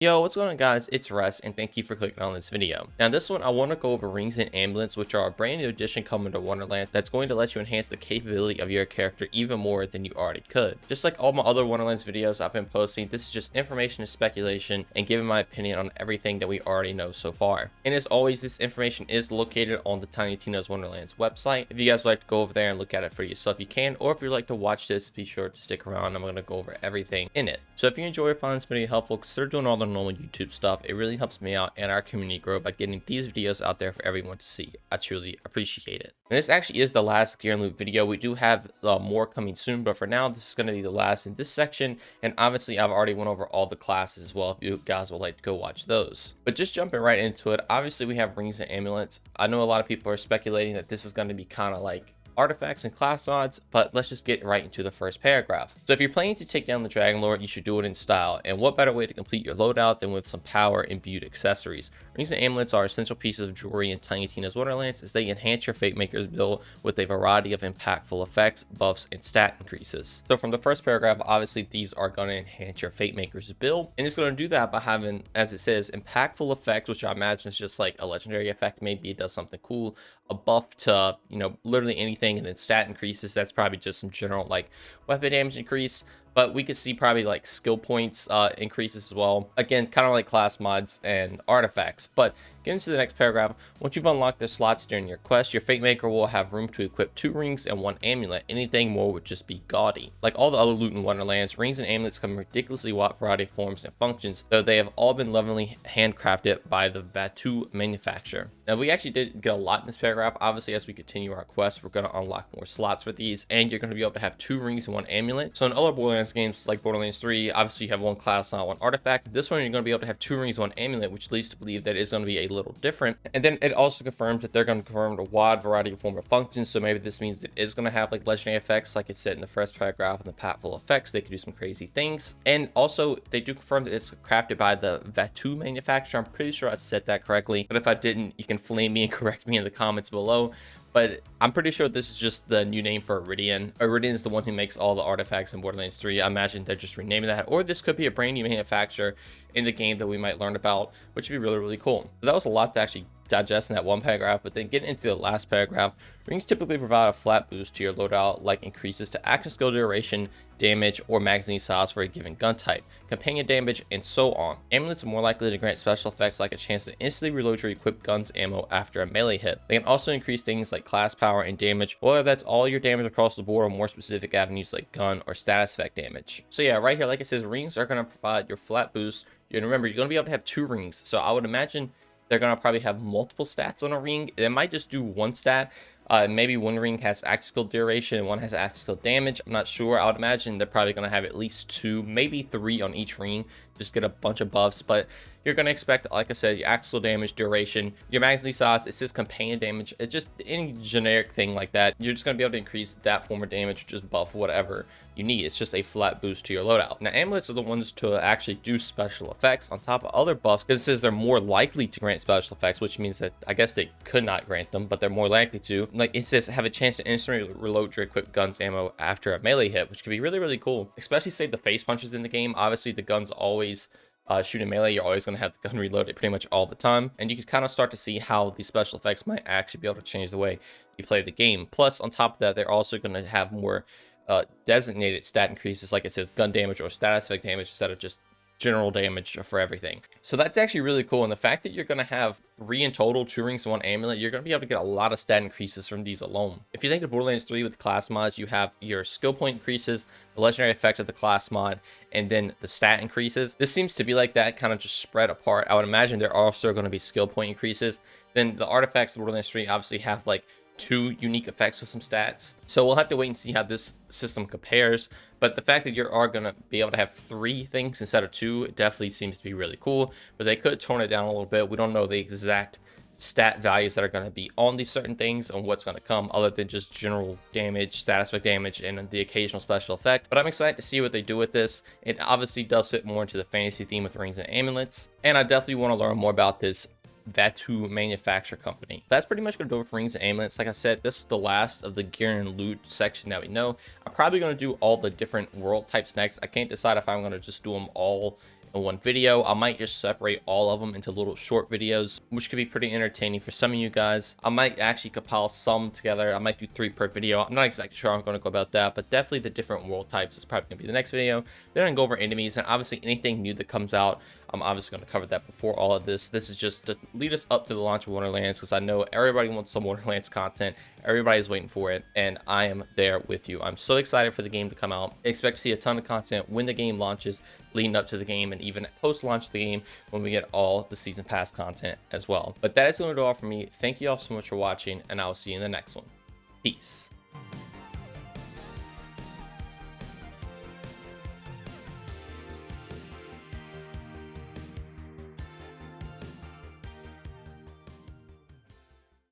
Yo, what's going on guys? It's Russ and thank you for clicking on this video. Now this one I want to go over Rings and Amulets, which are a brand new addition coming to Wonderland that's going to let you enhance the capability of your character even more than you already could. Just like all my other Wonderlands videos I've been posting, this is just information and speculation and giving my opinion on everything that we already know so far. And as always, this information is located on the Tiny Tina's Wonderlands website. If you guys would like to go over there and look at it for yourself, you can, or if you'd like to watch this, be sure to stick around. I'm going to go over everything in it. So if you enjoy or find this video helpful, consider doing all the normal YouTube stuff. It really helps me out and our community grow by getting these videos out there for everyone to see. I truly appreciate it. And this actually is the last Gear and Loot video. We do have more coming soon, but for now this is going to be the last in this section. And obviously I've already went over all the classes as well if you guys would like to go watch those. But just jumping right into it, obviously we have Rings and Amulets. I know a lot of people are speculating that this is going to be kind of like artifacts and class mods, but let's just get right into the first paragraph. So if you're planning to take down the Dragon Lord, you should do it in style, and what better way to complete your loadout than with some power imbued accessories. Rings and Amulets are essential pieces of jewelry in Tiny Tina's Wonderlands as they enhance your Fate Maker's build with a variety of impactful effects, buffs, and stat increases. So from the first paragraph, obviously these are going to enhance your Fate Maker's build, and it's going to do that by having, as it says, impactful effects, which I imagine is just like a legendary effect. Maybe it does something cool, a buff to, literally anything, and then stat increases. That's probably just some general like weapon damage increase, but we could see probably like skill points increases as well. Again, kind of like class mods and artifacts. But get into the next paragraph. Once you've unlocked the slots during your quest, your Fate Maker will have room to equip 2 rings and 1 amulet. Anything more would just be gaudy. Like all the other loot in Wonderlands, rings and amulets come in ridiculously wide variety of forms and functions, though they have all been lovingly handcrafted by the Vatu manufacturer. Now we actually did get a lot in this paragraph. Obviously, as we continue our quest, we're going to unlock more slots for these, and you're going to be able to have 2 rings and 1 amulet. So in other Borderlands games like Borderlands 3, obviously you have 1 class, not 1 artifact. This one you're going to be able to have 2 rings, 1 amulet, which leads to believe that it's going to be a little different. And then it also confirms that they're going to confirm a wide variety of form of functions. So maybe this means it is going to have like legendary effects, like it said in the first paragraph, and the impactful effects. They can do some crazy things. And also they do confirm that it's crafted by the Vatu manufacturer. I'm pretty sure I said that correctly, but if I didn't, you can flame me and correct me in the comments below. But I'm pretty sure this is just the new name for Iridian. Iridian is the one who makes all the artifacts in Borderlands 3. I imagine they're just renaming that. Or this could be a brand new manufacturer in the game that we might learn about, which would be really, really cool. So that was a lot to actually digest in that one paragraph, but then getting into the last paragraph, rings typically provide a flat boost to your loadout, like increases to action skill duration, damage, or magazine size for a given gun type, companion damage, and so on. Amulets are more likely to grant special effects like a chance to instantly reload your equipped gun's ammo after a melee hit. They can also increase things like class power and damage, whether that's all your damage across the board or more specific avenues like gun or status effect damage. So yeah, right here, like it says, rings are going to provide your flat boost. And remember, you're going to be able to have 2 rings, so I would imagine they're going to probably have multiple stats on a ring. They might just do 1 stat. Maybe 1 ring has axe skill duration and 1 has axe skill damage. I'm not sure. I would imagine they're probably going to have at least 2, maybe 3 on each ring. Just get a bunch of buffs, but you're going to expect, like I said, your axe skill damage, duration, your magazine size. It says companion damage. It's just any generic thing like that. You're just going to be able to increase that form of damage, just buff whatever you need. It's just a flat boost to your loadout. Now, amulets are the ones to actually do special effects on top of other buffs, because it says they're more likely to grant special effects, which means that I guess they could not grant them, but they're more likely to. Like it says, have a chance to instantly reload your equipped gun's ammo after a melee hit, which can be really, really cool, especially say the face punches in the game. Obviously, the gun's always shooting melee. You're always going to have the gun reloaded pretty much all the time, and you can kind of start to see how these special effects might actually be able to change the way you play the game. Plus, on top of that, they're also going to have more designated stat increases, like it says gun damage or status effect damage, instead of just general damage for everything. So that's actually really cool. And the fact that you're going to have 3 in total, 2 rings, 1 amulet, you're going to be able to get a lot of stat increases from these alone. If you think of Borderlands 3 with class mods, you have your skill point increases, the legendary effects of the class mod, and then the stat increases. This seems to be like that, kind of just spread apart. I would imagine there are also going to be skill point increases. Then the artifacts of Borderlands 3 obviously have like 2 unique effects with some stats. So we'll have to wait and see how this system compares. But the fact that you are going to be able to have 3 things instead of 2 definitely seems to be really cool. But they could tone it down a little bit. We don't know the exact stat values that are going to be on these certain things and what's going to come, other than just general damage, status effect damage, and the occasional special effect. But I'm excited to see what they do with this. It obviously does fit more into the fantasy theme with rings and amulets. And I definitely want to learn more about this Vatu manufacturer company. That's pretty much going to do it for rings and amulets. Like I said, this is the last of the gear and loot section that we know. I'm probably going to do all the different world types next. I can't decide if I'm going to just do them all in one video. I might just separate all of them into little short videos, which could be pretty entertaining for some of you guys. I might actually compile some together. I might do 3 per video. I'm not exactly sure how I'm going to go about that, but definitely the different world types is probably going to be the next video. Then I can go over enemies, and obviously anything new that comes out, I'm obviously going to cover that before all of this. This is just to lead us up to the launch of Wonderlands, because I know everybody wants some Wonderlands content. Everybody's waiting for it, and I am there with you. I'm so excited for the game to come out. Expect to see a ton of content when the game launches, leading up to the game, and even post-launch of the game when we get all the season pass content as well. But that is going to do all for me. Thank you all so much for watching, and I'll see you in the next one. Peace.